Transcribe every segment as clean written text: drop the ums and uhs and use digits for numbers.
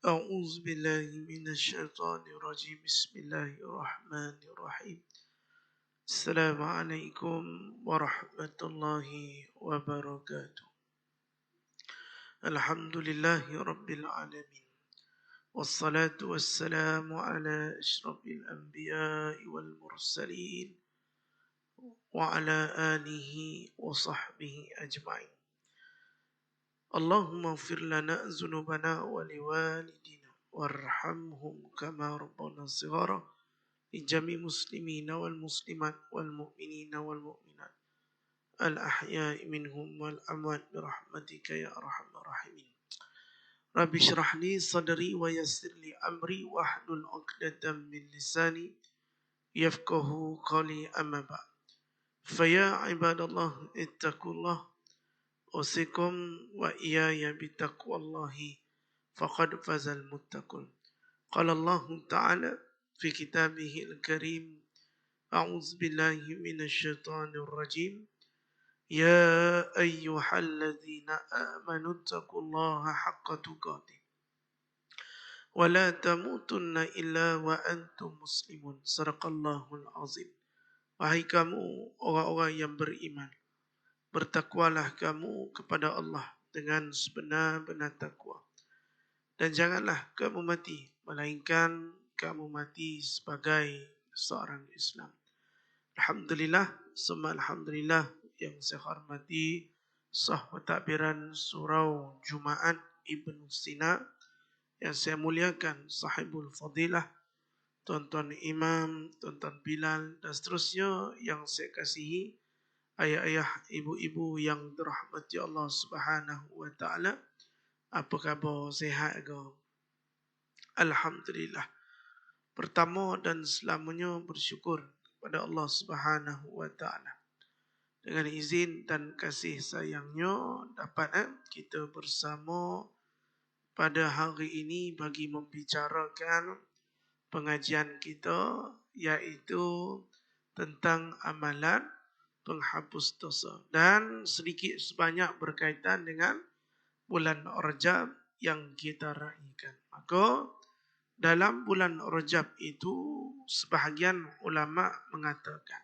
أعوذ بالله من الشيطان الرجيم بسم الله الرحمن الرحيم السلام عليكم ورحمة الله وبركاته الحمد لله رب العالمين والصلاة والسلام على أشرف الأنبياء والمرسلين وعلى آله وصحبه أجمعين اللهم اغفر لنا ذنوبنا ولوالدينا وارحمهم كما ربنا صغارا لجميع المسلمين والمسلمات والمؤمنين والمؤمنات الأحياء منهم والأموات برحمتك يا أرحم الراحمين رب اشرح لي صدري ويسر لي أمري واحلل عقدة من لساني يفقه قولي أما بعد فيا عباد الله اتقوا الله أوصيكم وإياي بتقوى الله فقد فاز المتقون قال الله تعالى في كتابه الكريم أعوذ بالله من الشيطان الرجيم يا أيها الذين آمنوا اتقوا الله حق تقاته ولا تموتن إلا وأنتم مسلمون صدق الله العظيم. Wahai kamu orang-orang yang beriman, bertakwalah kamu kepada Allah dengan sebenar-benar takwa. Dan janganlah kamu mati, melainkan kamu mati sebagai seorang Islam. Alhamdulillah, summa alhamdulillah yang saya hormati sah pentadbiran surau Jumaat Ibnu Sina, yang saya muliakan sahibul fadilah, Tuan-tuan Imam, Tuan-tuan Bilal dan seterusnya yang saya kasihi, ayah-ayah, ibu-ibu yang dirahmati Allah Subhanahu wa taala. Apa khabar, sihat ke? Alhamdulillah. Pertama dan selamanya bersyukur kepada Allah Subhanahu wa taala. Dengan izin dan kasih sayangnya dapat kita bersama pada hari ini bagi membicarakan pengajian kita, iaitu tentang amalan penghapus dosa dan sedikit sebanyak berkaitan dengan bulan Rajab yang kita raikan. Maka dalam bulan Rajab itu sebahagian ulama mengatakan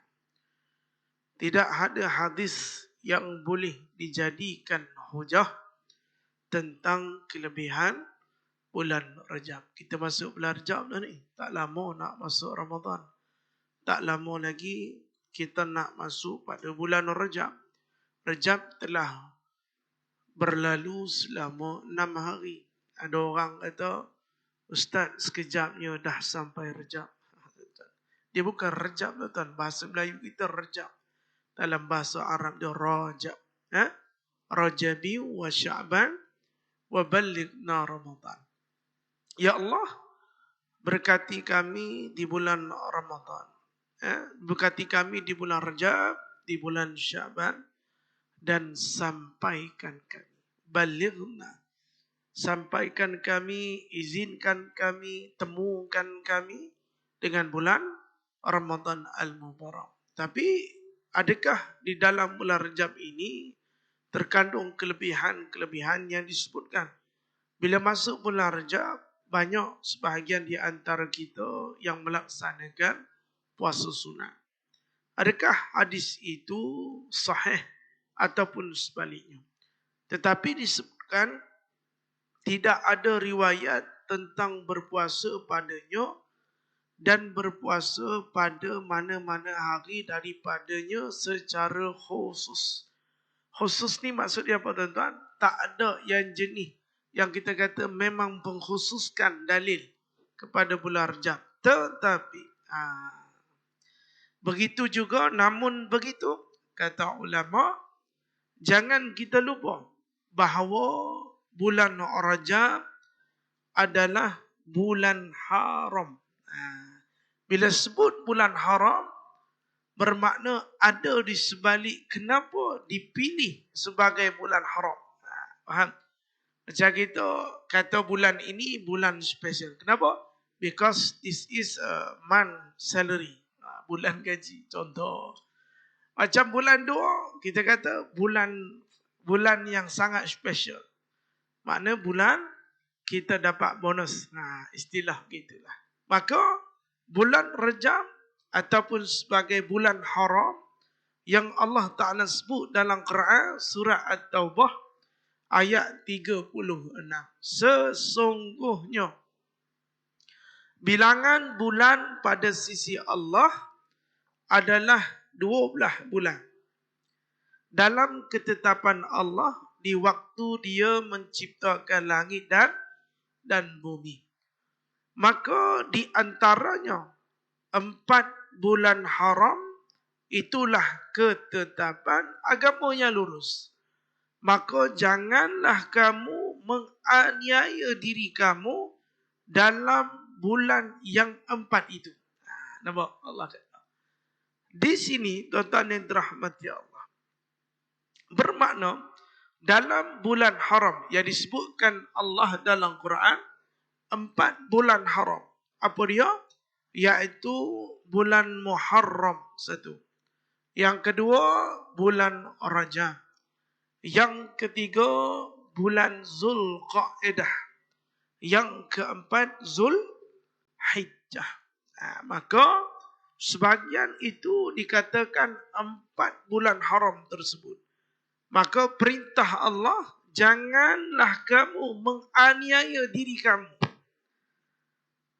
tidak ada hadis yang boleh dijadikan hujah tentang kelebihan bulan Rajab. Kita masuk bulan Rajab dah ni. Tak lama nak masuk Ramadan. Tak lama lagi kita nak masuk pada bulan Rajab. Rajab telah berlalu selama 6 hari. Ada orang kata, Ustaz, sekejapnya dah sampai Rajab. Dia bukan Rajab tuan. Bahasa Melayu kita Rajab. Dalam bahasa Arab dia Rajab. Rajabi wa Sya'ban wa ballighna Ramadan. Ya Allah, berkati kami di bulan Ramadan. Berkati kami di bulan Rajab, di bulan Sya'ban, dan sampaikan kami. Balighna. Sampaikan kami, izinkan kami, temukan kami dengan bulan Ramadan Al-Mubarak. Tapi adakah di dalam bulan Rajab ini terkandung kelebihan-kelebihan yang disebutkan? Bila masuk bulan Rajab, banyak sebahagian di antara kita yang melaksanakan puasa sunat. Adakah hadis itu sahih ataupun sebaliknya? Tetapi disebutkan tidak ada riwayat tentang berpuasa padanya dan berpuasa pada mana-mana hari daripadanya secara khusus. Khusus ni maksudnya apa tuan-tuan? Tak ada yang jenis yang kita kata memang mengkhususkan dalil kepada bulan Rajab. Tetapi begitu juga, namun begitu, kata ulama, jangan kita lupa bahawa bulan Rajab adalah bulan haram. Bila sebut bulan haram, bermakna ada di sebalik kenapa dipilih sebagai bulan haram. Faham? Macam kita kata bulan ini bulan special. Kenapa? Because this is a month salary. Bulan gaji. Contoh. Macam bulan 2, kita kata bulan yang sangat special. Makna bulan kita dapat bonus. Istilah gitulah. Maka bulan Rajab ataupun sebagai bulan haram yang Allah Ta'ala sebut dalam Quran surah At-Taubah ayat 36. Sesungguhnya bilangan bulan pada sisi Allah adalah 12 bulan. Dalam ketetapan Allah di waktu dia menciptakan langit dan bumi. Maka di antaranya 4 bulan haram itulah ketetapan agama yang lurus. Maka janganlah kamu menganiaya diri kamu dalam bulan yang 4 itu. Nampak Allah kata. Di sini tuan-tuan yang dirahmati Allah. Bermakna dalam bulan haram yang disebutkan Allah dalam Quran 4 bulan haram. Apa dia? Iaitu bulan Muharram satu. Yang kedua bulan Rajab. Yang ketiga bulan Zulqa'dah. Yang keempat Zulhijjah. Maka sebahagian itu dikatakan 4 bulan haram tersebut. Maka perintah Allah, janganlah kamu menganiaya diri kamu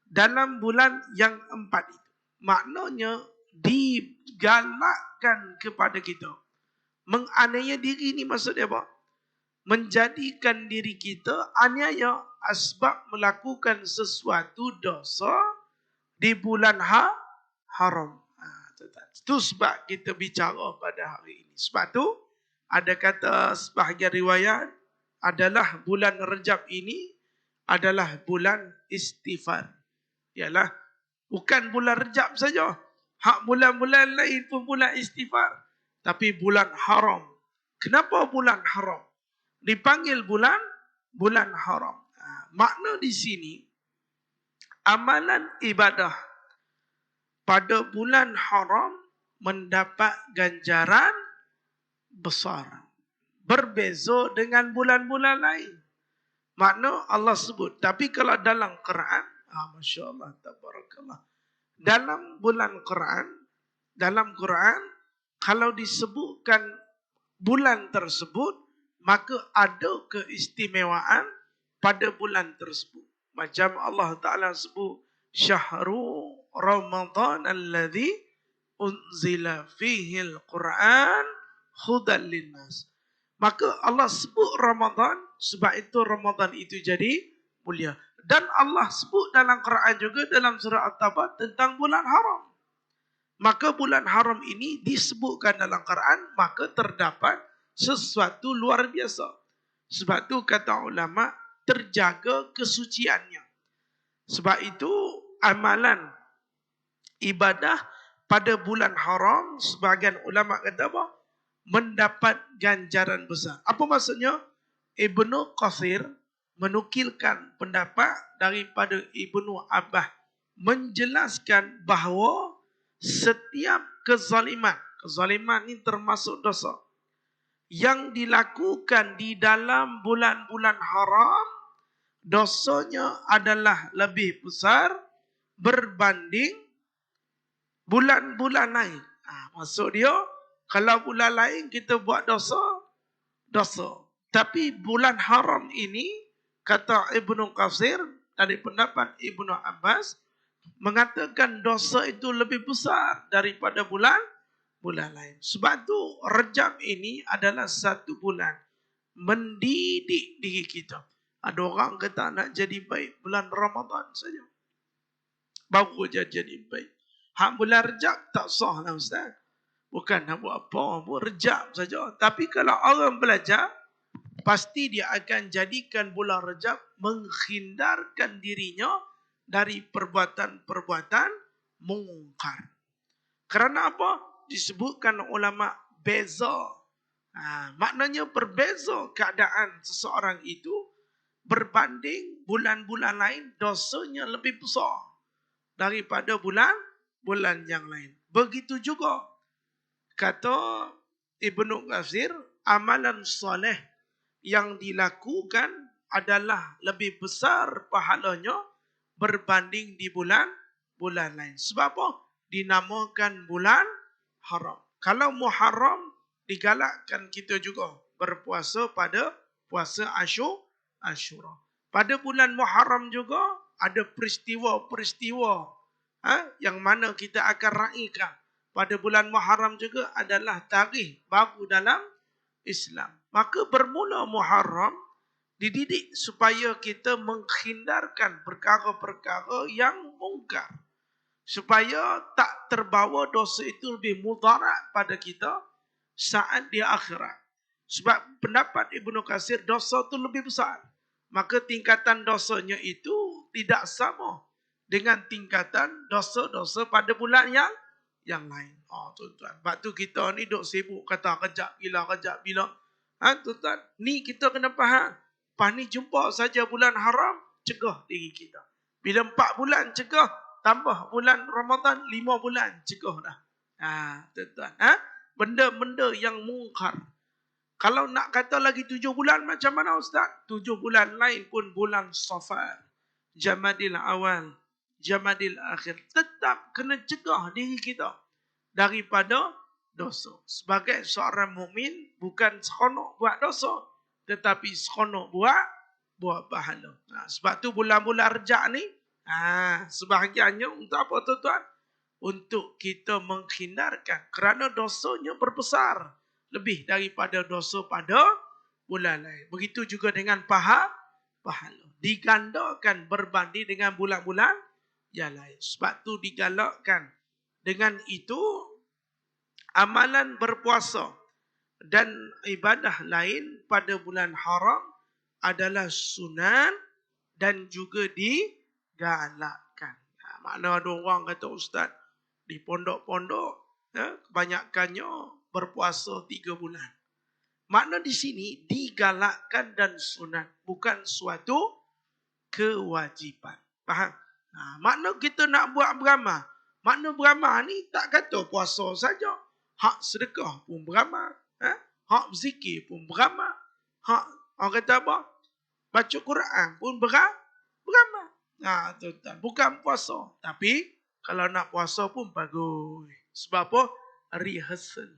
dalam bulan yang 4 itu. Maknanya digalakkan kepada kita. Menganiaya diri ini maksudnya apa? Menjadikan diri kita aniaya sebab melakukan sesuatu dosa di bulan haram. Itu sebab kita bicara pada hari ini. Sebab tu ada kata sebahagian riwayat adalah bulan Rajab ini adalah bulan istighfar. Ialah bukan bulan Rajab saja. Hak bulan-bulan lain pun bulan istighfar. Tapi bulan haram. Kenapa bulan haram? Dipanggil bulan haram. Makna di sini amalan ibadah pada bulan haram mendapat ganjaran besar. Berbeza dengan bulan-bulan lain. Makna Allah sebut. Tapi kalau dalam Quran, Masya Allah, tabarakallah. Dalam bulan Quran, kalau disebutkan bulan tersebut, maka ada keistimewaan pada bulan tersebut. Macam Allah Ta'ala sebut, Syahru Ramadan alladhi unzila fihil Quran hudan linnas. Maka Allah sebut Ramadan, sebab itu Ramadan itu jadi mulia. Dan Allah sebut dalam Quran juga dalam surah At-Taubah tentang bulan haram. Maka bulan haram ini disebutkan dalam Quran, maka terdapat sesuatu luar biasa. Sebab itu kata ulama, terjaga kesuciannya. Sebab itu amalan ibadah pada bulan haram, sebahagian ulama kata apa? Mendapat ganjaran besar. Apa maksudnya? Ibnu Katsir menukilkan pendapat daripada Ibnu Abbas menjelaskan bahawa setiap kezaliman ini termasuk dosa yang dilakukan di dalam bulan-bulan haram, dosanya adalah lebih besar berbanding bulan-bulan lain. Maksud dia, kalau bulan lain kita buat dosa. Tapi bulan haram ini, kata Ibnu Katsir dari pendapat Ibnu Abbas, mengatakan dosa itu lebih besar daripada bulan lain. Sebab itu Rajab ini adalah satu bulan mendidik diri kita. Ada orang kata nak jadi baik bulan Ramadan saja, baru jadi baik. Hak bulan Rajab tak sah lah Ustaz. Bukan nak buat apa, buat Rajab saja. Tapi kalau orang belajar, pasti dia akan jadikan bulan Rajab menghindarkan dirinya dari perbuatan-perbuatan mungkar. Kerana apa? Disebutkan ulama beza. Maknanya berbeza keadaan seseorang itu berbanding bulan-bulan lain, dosanya lebih besar daripada bulan yang lain. Begitu juga kata Ibnu Katsir, amalan soleh yang dilakukan adalah lebih besar pahalanya berbanding di bulan lain. Sebab apa? Dinamakan bulan haram. Kalau Muharram, digalakkan kita juga berpuasa pada puasa Ashura. Pada bulan Muharram juga ada peristiwa-peristiwa yang mana kita akan raikan. Pada bulan Muharram juga adalah tarikh baru dalam Islam. Maka bermula Muharram dididik supaya kita menghindarkan perkara-perkara yang mungkar. Supaya tak terbawa dosa itu lebih mudarat pada kita saat di akhirat. Sebab pendapat Ibnu Katsir, dosa itu lebih besar. Maka tingkatan dosanya itu tidak sama dengan tingkatan dosa-dosa pada bulan yang lain. Tuan-tuan. Sebab tu kita ni duk sibuk kata kejap bila. Tuan-tuan, ni kita kena faham. Lepas ni jumpa saja bulan haram, cegah diri kita. Bila 4 bulan cegah, tambah bulan Ramadan 5 bulan cegah dah. Tuan-tuan. Benda-benda yang mungkar. Kalau nak kata lagi 7 bulan macam mana Ustaz? 7 bulan lain pun bulan Safar, Jamadil Awal, Jamadil Akhir. Tetap kena cegah diri kita daripada dosa. Sebagai seorang mukmin bukan seronok buat dosa, tetapi seronok buat pahala. Sebab tu bulan-bulan Rejab ni, sebahagiannya untuk apa tuan-tuan? Untuk kita menghindarkan. Kerana dosanya berbesar. Lebih daripada dosa pada bulan lain. Begitu juga dengan pahala. Digandakan berbanding dengan bulan-bulan yang lain. Sebab tu digalakkan. Dengan itu, amalan berpuasa dan ibadah lain pada bulan haram adalah sunat dan juga digalakkan. Makna ada orang kata Ustaz, di pondok-pondok kebanyakannya berpuasa 3 bulan. Makna di sini digalakkan dan sunat, bukan suatu kewajipan. Faham? Makna kita nak buat beramal. Makna beramal ni tak kata puasa saja. Hak sedekah pun beramal. Hak berzikir pun beramal. Hak orang kata apa? Baca Quran pun beramal. Tuan-tuan. Bukan puasa. Tapi kalau nak puasa pun bagus. Sebab apa? Rehearsal.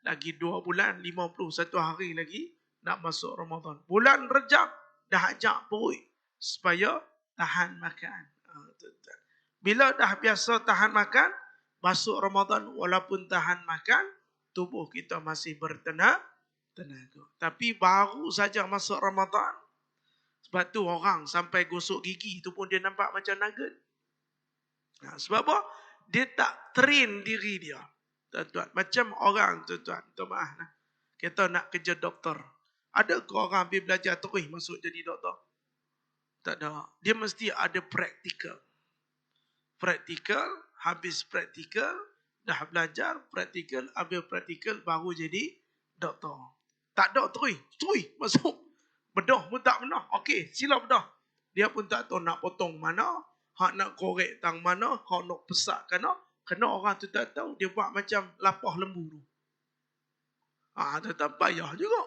Lagi 2 bulan, 51 hari lagi nak masuk Ramadan. Bulan Rejab dah ajak perut supaya tahan makan. Bila dah biasa tahan makan, masuk Ramadan walaupun tahan makan, tubuh kita masih bertenaga. Tapi baru saja masuk Ramadan, sebab tu orang sampai gosok gigi tu pun dia nampak macam nugget. Sebab apa? Dia tak train diri dia. Tuan-tuan, macam orang tuan-tuan, maaf lah. Kita nak kerja doktor. Ada ke orang habis belajar terus masuk jadi doktor? Tak ada. Dia mesti ada praktikal. Praktikal, habis praktikal, dah belajar praktikal, habis praktikal baru jadi doktor. Tak ada terus masuk. Bedah pun tak benar. Okey, sila bedah. Dia pun tak tahu nak potong mana, hak nak korek tang mana, hak nak pesak kena orang tu tak tahu, dia buat macam lapah lembu tu. Tetap payah juga.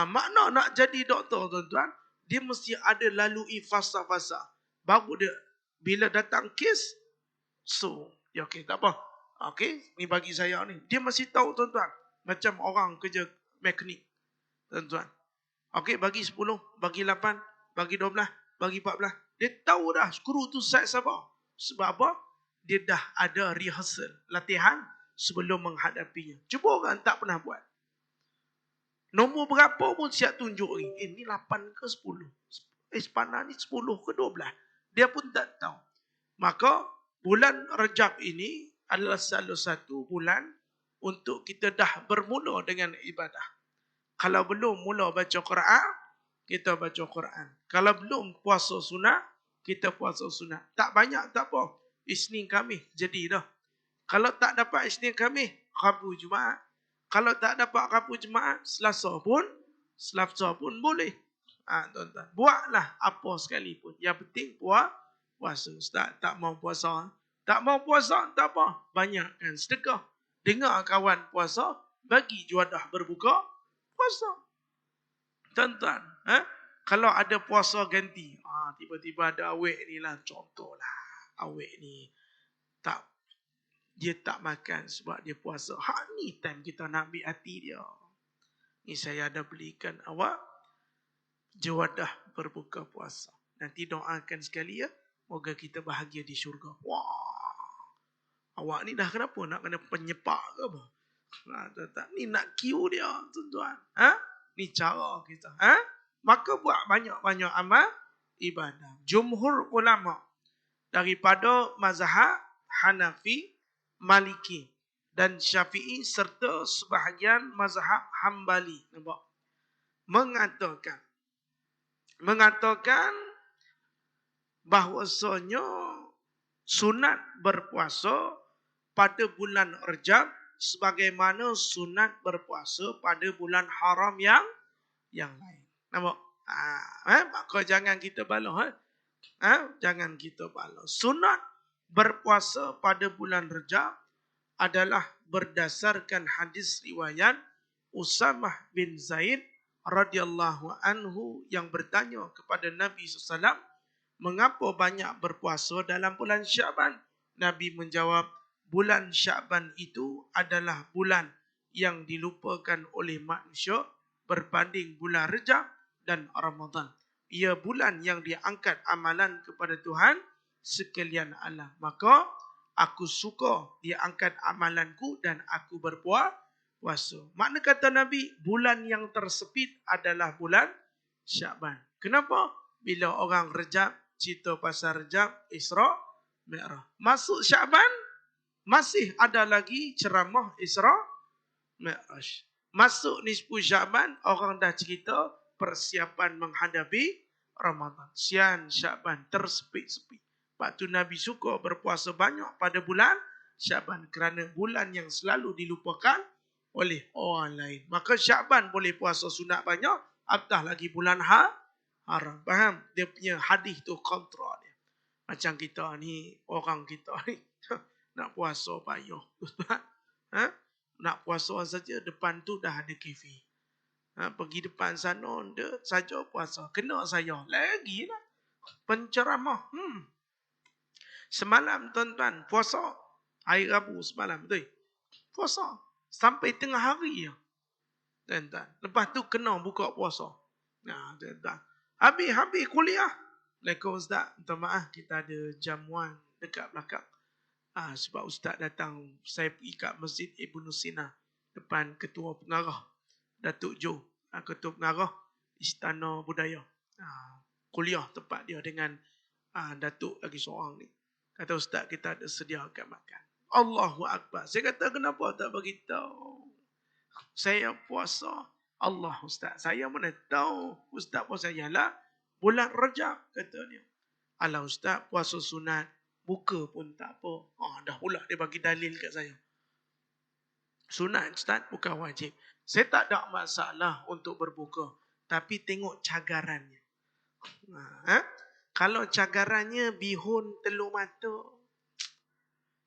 Makna nak jadi doktor tuan-tuan, dia mesti ada lalui fasa-fasa. Baru dia, bila datang kes, okey, tak apa. Okey, ni bagi saya ni. Dia mesti tahu tuan-tuan. Macam orang kerja mekanik. Tuan-tuan. Okey, bagi 10, bagi 8, bagi 12, bagi 14. Dia tahu dah skru tu saiz apa. Sebab apa? Dia dah ada rehearsal, latihan sebelum menghadapinya. Cuba orang tak pernah buat. Nombor berapa pun siap tunjuk ni. Ni 8 ke 10. Sepanah ni 10 ke 12. Dia pun tak tahu. Maka bulan Rejab ini adalah salah satu bulan untuk kita dah bermula dengan ibadah. Kalau belum mula baca Quran, kita baca Quran. Kalau belum puasa sunat, kita puasa sunat. Tak banyak, tak apa. Isnin Khamis jadi dah. Kalau tak dapat Isnin Khamis, Rabu Jumaat. Kalau tak dapat Rabu Jumaat, Selasa pun boleh. Tuan-tuan, buatlah apa sekalipun. Yang penting puasa. Ustaz, tak mau puasa. Tak mau puasa, tak apa. Banyakkan sedekah. Dengar kawan puasa, bagi juadah berbuka puasa. Tuan-tuan, kalau ada puasa ganti, tiba-tiba ada awek ni lah, contohlah, awek ni tak dia tak makan sebab dia puasa. Ni time kita nak ambil hati dia. Ni saya ada belikan awak jawadah berbuka puasa. Nanti doakan sekali ya, moga kita bahagia di syurga. Wah, awak ni dah kenapa nak kena penyepak ke apa? Ni nak queue dia, tuan-tuan. Ni cara kita. Maka buat banyak-banyak amal ibadah. Jumhur ulama daripada mazhab Hanafi, Maliki dan Syafi'i serta sebahagian mazhab Hambali, nampak, mengatakan bahwasanya sunat berpuasa pada bulan Rajab sebagaimana sunat berpuasa pada bulan haram yang lain. Nampak? Maka jangan kita balas. Jangan kita balas. Sunat berpuasa pada bulan Rajab adalah berdasarkan hadis riwayat Usamah bin Zaid radhiyallahu anhu yang bertanya kepada Nabi SAW, mengapa banyak berpuasa dalam bulan Syaban? Nabi menjawab, bulan Syaban itu adalah bulan yang dilupakan oleh manusia berbanding bulan Rajab dan Ramadan. Ia bulan yang diangkat amalan kepada Tuhan sekalian alam. Maka aku suka dia angkat amalanku dan aku berpuasa. Makna kata Nabi, bulan yang tersepit adalah bulan Syaban. Kenapa? Bila orang Rajab, cerita pasal Rajab, Isra, Mi'raj. Masuk Syaban, masih ada lagi ceramah Isra, Mi'raj. Masuk nisfu Syaban, orang dah cerita persiapan menghadapi Ramadan. Sian Syaban, tersepit-sepit. Sebab tu Nabi suka berpuasa banyak pada bulan Syaban kerana bulan yang selalu dilupakan oleh orang lain. Maka Syaban boleh puasa sunat banyak, apatah lagi bulan haram. Faham? Dia punya hadis tu kontra dia. Macam kita ni, orang kita ni nak puasa payah. Nak puasa saja depan tu dah ada kafe. Pergi depan sana dia saja puasa. Kena saya lagi lah penceramah. Semalam tuan-tuan puasa hari Rabu semalam tu. Puasa sampai tengah hari ya. Tuan-tuan. Lepas tu kena buka puasa. Tuan-tuan. Habis kuliah. Assalamualaikum Ustaz. Minta maaf kita ada jamuan dekat belakang. Sebab Ustaz datang, saya pergi kat Masjid Ibnu Sina depan Ketua Pengarah Datuk Jo, Ketua Pengarah Istana Budaya. Kuliah tempat dia dengan Datuk lagi seorang ni. Kata Ustaz kita ada sediakan makan. Allahu Akbar. Saya kata kenapa tak beritahu? Saya puasa. Allah Ustaz. Saya mana tahu Ustaz puasa ialah bulan Rajab kata dia. Alah Ustaz puasa sunat. Buka pun tak apa. Dah pula dia bagi dalil kat saya. Sunat Ustaz bukan wajib. Saya tak ada masalah untuk berbuka. Tapi tengok cagarannya. Kalau cagarannya bihun telur mata,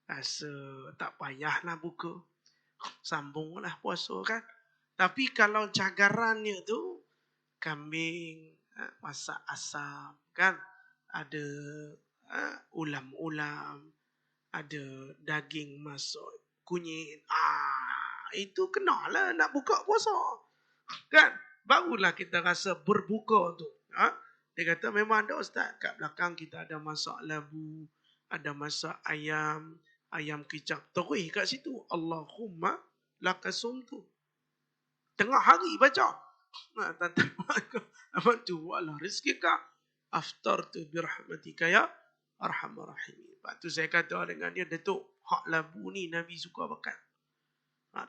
rasa tak payahlah buka. Sambunglah puasa kan. Tapi kalau cagarannya tu kambing masak asam kan, ada ulam-ulam, ada daging masuk kunyit, itu kenalah nak buka puasa kan. Barulah kita rasa berbuka tu. Dia kata memang ada Ustaz, kat belakang kita ada masak labu, ada masak ayam kicap terih kat situ. Allahumma lakasumtu. Tengah hari baca. Apa tu? Wala rizkika aftartu birahmatika ya arhamar rahimin. Lepas tu saya kata dengan dia, Datuk, hak labu ni Nabi suka makan.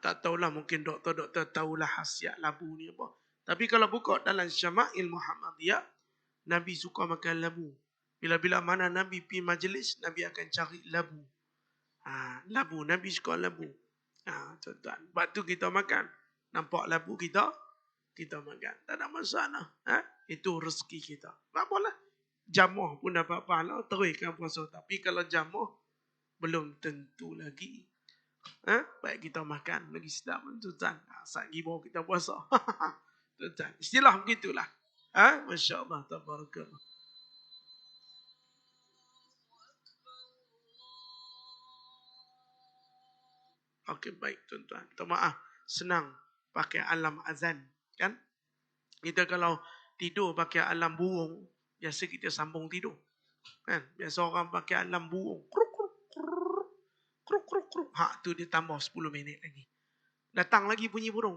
Tak tahulah, mungkin doktor-doktor tahulah khasiat labu ni apa. Tapi kalau buka dalam Syama'il Muhammadiyah, Nabi suka makan labu. Bila-bila mana Nabi pergi majlis, Nabi akan cari labu. Labu, Nabi suka labu. Tuan-tuan. Sebab tu kita makan. Nampak labu kita makan. Tak ada masalah. Itu rezeki kita. Tak apalah. Jamuh pun dapat pahala, teruskan puasa. Tapi kalau jamuh, belum tentu lagi. Baik kita makan, lagi sedap. Tuan-tuan. Saat gibuh kita puasa. Tuan-tuan. Istilah begitulah. Masya Allah. Tabarakallah. Okey, baik tuan-tuan. Minta maaf. Senang pakai alam azan. Kan? Kita kalau tidur pakai alam burung, biasa kita sambung tidur. Kan? Biasa orang pakai alam burung. Kruk, kruk, kruk, kruk, kruk, kruk. Tu dia tambah 10 minit lagi. Datang lagi bunyi burung.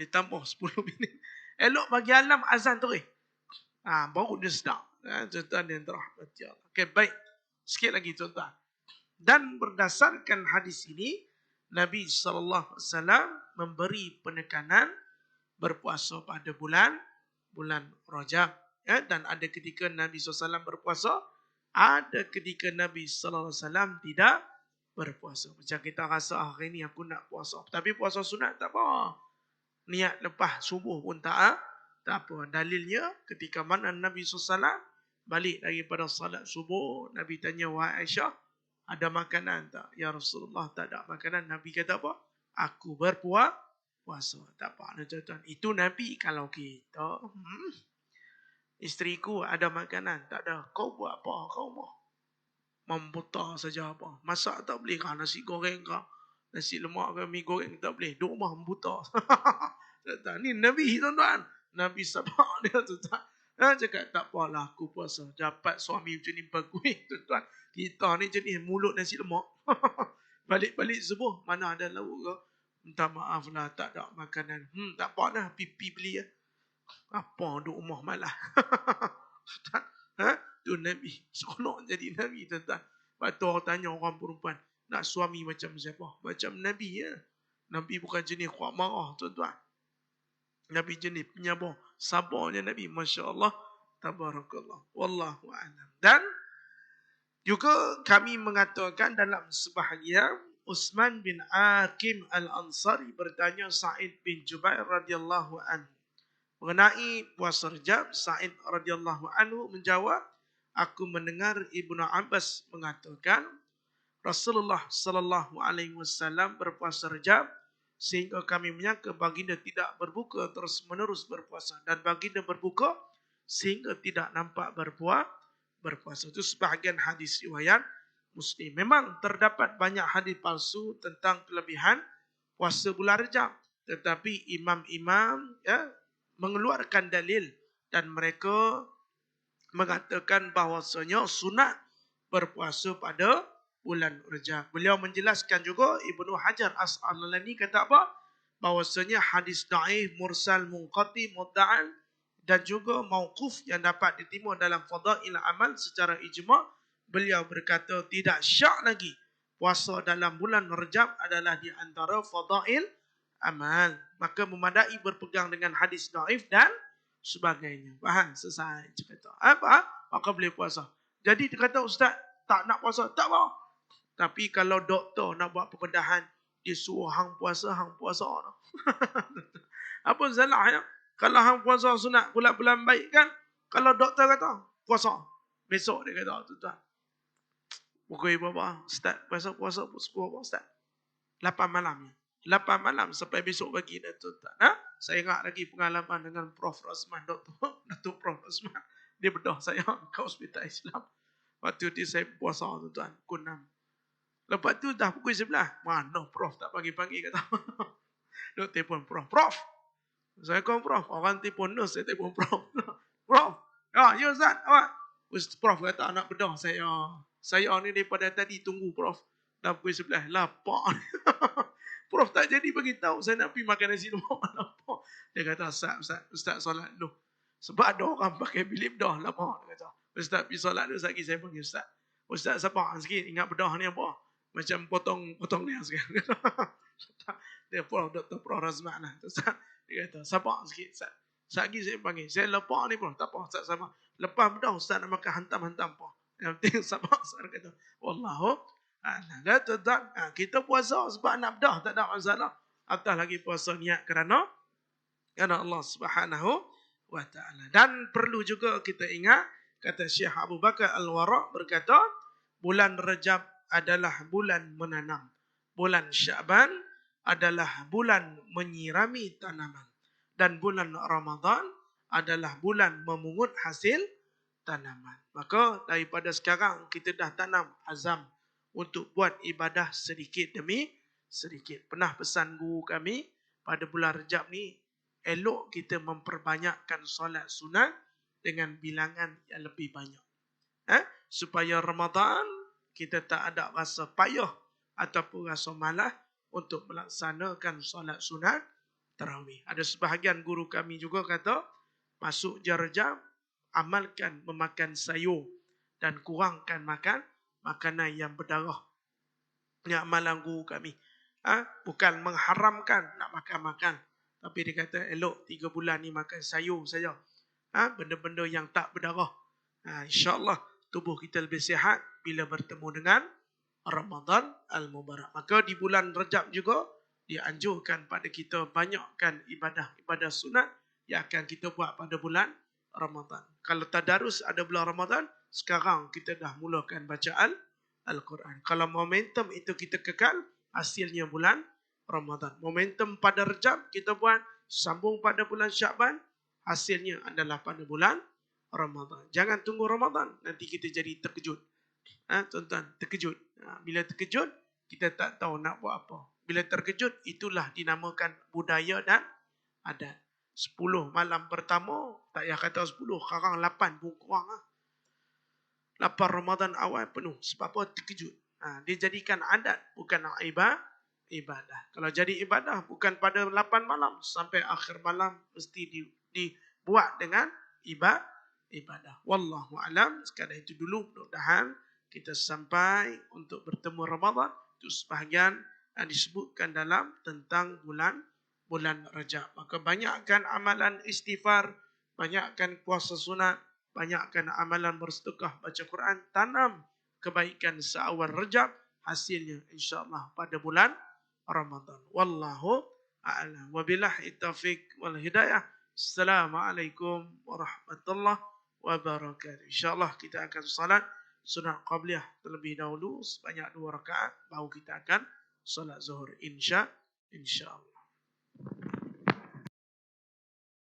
Dia tambah 10 minit. Elok bagi alam azan tu. Baru dia sedap. Tuan-tuan yang terahmati Allah. Okey, baik. Sikit lagi tuan-tuan. Dan berdasarkan hadis ini, Nabi SAW memberi penekanan berpuasa pada bulan Rajab. Dan ada ketika Nabi SAW berpuasa, ada ketika Nabi SAW tidak berpuasa. Macam kita rasa hari ni aku nak puasa. Tapi puasa sunat tak apa. Niat lepas subuh pun tak apa. Dalilnya ketika mana Nabi SAW balik daripada salat subuh, Nabi tanya, wahai Aisyah, ada makanan tak? Ya Rasulullah, tak ada makanan. Nabi kata apa? Aku berpuasa. Tak apa. Tuan-tuan. Itu Nabi. Kalau kita, isteriku ada makanan. Tak ada. Kau buat apa? Kau mau membuta saja apa? Masak tak boleh kah? Nasi goreng kah? Nasi lemak kah? Mi goreng tak boleh. Duk rumah membuta. Ni Nabi, tuan-tuan. Nabi sabar dia, tuan-tuan. Cakap tak apalah, aku puasa. Dapat suami macam ni bagus, tuan-tuan. Kita ni jenis mulut nasi lemak. Balik-balik subuh, mana ada lauk ke? Minta maaf lah, tak ada makanan. Tak apa lah, pipi beli ya. Apa duk rumah malah. Tu Nabi. Seronok jadi Nabi, tuan-tuan. Lepas tu orang tanya orang perempuan, nak suami macam siapa? Macam Nabi ya. Nabi bukan jenis kuat marah, tuan-tuan. Nabi jenis penyabar. Sabarnya Nabi. Masya Allah. Tabarakallah. Wallahu a'lam. Dan juga kami mengatakan dalam sebahagian, Uthman bin Aqim Al-Ansari bertanya Sa'id bin Jubair radhiyallahu anhu mengenai puasa Rajab. Sa'id radhiyallahu anhu menjawab, aku mendengar Ibnu Abbas mengatakan Rasulullah sallallahu alaihi wasallam berpuasa Rajab sehingga kami menyangka baginda tidak berbuka terus-menerus berpuasa, dan baginda berbuka sehingga tidak nampak berpuasa. Itu sebahagian hadis riwayat Muslim. Memang terdapat banyak hadis palsu tentang kelebihan puasa bulan Rajab, tetapi imam-imam mengeluarkan dalil dan mereka mengatakan bahawasanya sunat berpuasa pada bulan Rajab. Beliau menjelaskan juga, Ibnu Hajar Asqalani kata apa? Bahawasanya hadis dhaif, mursal, munqati, mudda'an dan juga mauquf yang dapat diterima dalam fadail amal secara ijma'. Beliau berkata tidak syak lagi puasa dalam bulan Rajab adalah di antara fadail amal. Maka memadai berpegang dengan hadis dhaif dan sebagainya. Faham? Selesai cerita. Apa? Maka boleh puasa. Jadi dia kata, Ustaz, tak nak puasa. Tak apa. Tapi kalau doktor nak buat pembedahan, dia suruh hang puasa. Apa salah ya? Kalau hang puasa sunat bulan-bulan baik kan? Kalau doktor kata, puasa. Besok dia kata, tuan-tuan. Pukul berapa? Ustaz, puasa pukul berapa, Ustaz? 8 malam. 8 malam sampai besok pagi dah, tuan-tuan. Saya ingat lagi pengalaman dengan Prof. Razman, Datuk Prof. Razman. Dia bedah saya ke Hospital Islam. Waktu itu saya puasa, tuan-tuan, pukul 6. Lepas tu dah pukul 11. Mana Prof tak pagi-pagi kata. Dia telefon Prof. Prof. Saya kata Prof. Orang telefon nurse, saya telefon Prof. Prof. Ya Ustaz. Prof kata anak bedah saya. Saya ni daripada tadi tunggu Prof. Dah pukul 11. Lapar. Prof tak jadi beritahu saya nak pergi makan nasi lemak. Lapar. Dia kata, Ustaz solat dulu. Sebab ada orang pakai bilik bedah. Lapar. Dia kata, Ustaz pergi solat dulu. Sekejap saya panggil Ustaz. Ustaz sabar sikit. Ingat bedah ni apa? Macam potong ni sekarang. Dia Dr. Prof. Razman lah. Dia kata, sabar sikit Ustaz. Sekejap saya panggil. Saya lepak ni Prof. Tak apa Ustaz sabar. Lepas bedah Ustaz nak makan hantam-hantam apa. Yang penting sabar Ustaz kata. Wallahu a'lam. Kita puasa sebab nak bedah. Tak ada masalah. Atas lagi puasa niat kerana Allah Subhanahu wa ta'ala. Dan perlu juga kita ingat, kata Syekh Abu Bakar Al-Wara' berkata, bulan Rajab adalah bulan menanam. Bulan Sya'ban adalah bulan menyirami tanaman. Dan bulan Ramadan adalah bulan memungut hasil tanaman. Maka daripada sekarang kita dah tanam azam untuk buat ibadah sedikit demi sedikit. Pernah pesan guru kami pada bulan Rejab ni, elok kita memperbanyakkan solat sunat dengan bilangan yang lebih banyak. Supaya Ramadan kita tak ada rasa payah ataupun rasa malas untuk melaksanakan solat sunat tarawih. Ada sebahagian guru kami juga kata, masuk je Rejab, amalkan memakan sayur dan kurangkan makan makanan yang berdarah. Ini amalan guru kami. Bukan mengharamkan nak makan-makan. Tapi dia kata, elok 3 bulan ni makan sayur saja. Benda-benda yang tak berdarah. InsyaAllah tubuh kita lebih sihat bila bertemu dengan Ramadan Al-Mubarak. Maka di bulan Rejab juga, dianjurkan pada kita banyakkan ibadah-ibadah sunat yang akan kita buat pada bulan Ramadan. Kalau tadarus ada bulan Ramadan, sekarang kita dah mulakan bacaan Al-Quran. Kalau momentum itu kita kekal, hasilnya bulan Ramadan. Momentum pada Rejab kita buat, sambung pada bulan Syakban, hasilnya adalah pada bulan Ramadan. Jangan tunggu Ramadan, nanti kita jadi terkejut. Tuan-tuan, terkejut. Bila terkejut, kita tak tahu nak buat apa. Bila terkejut, itulah dinamakan budaya dan adat. 10 malam pertama, tak payah kata 10, sekarang 8 pun kurang. 8 Ramadan awal penuh. Sebab apa? Terkejut. Dia jadikan adat, bukan ibadah. Kalau jadi ibadah, bukan pada 8 malam, sampai akhir malam, mesti dibuat dengan ibadah. Wallahu alam. Sekadar itu dulu, mudah-mudahan kita sampai untuk bertemu Ramadan. Itu sebahagian yang disebutkan dalam tentang bulan Rejab. Maka banyakkan amalan istighfar, banyakkan puasa sunat, banyakkan amalan bersedekah, baca Quran, tanam kebaikan seawal Rejab, hasilnya insya-Allah pada bulan Ramadan. Wallahu a'lam. Wabillahi taufiq wal hidayah. Assalamualaikum warahmatullahi wabarakatuh. Insya-Allah kita akan salat sunat qabliyah terlebih dahulu sebanyak 2 rakaat, baru kita akan salat zuhur insya-Allah.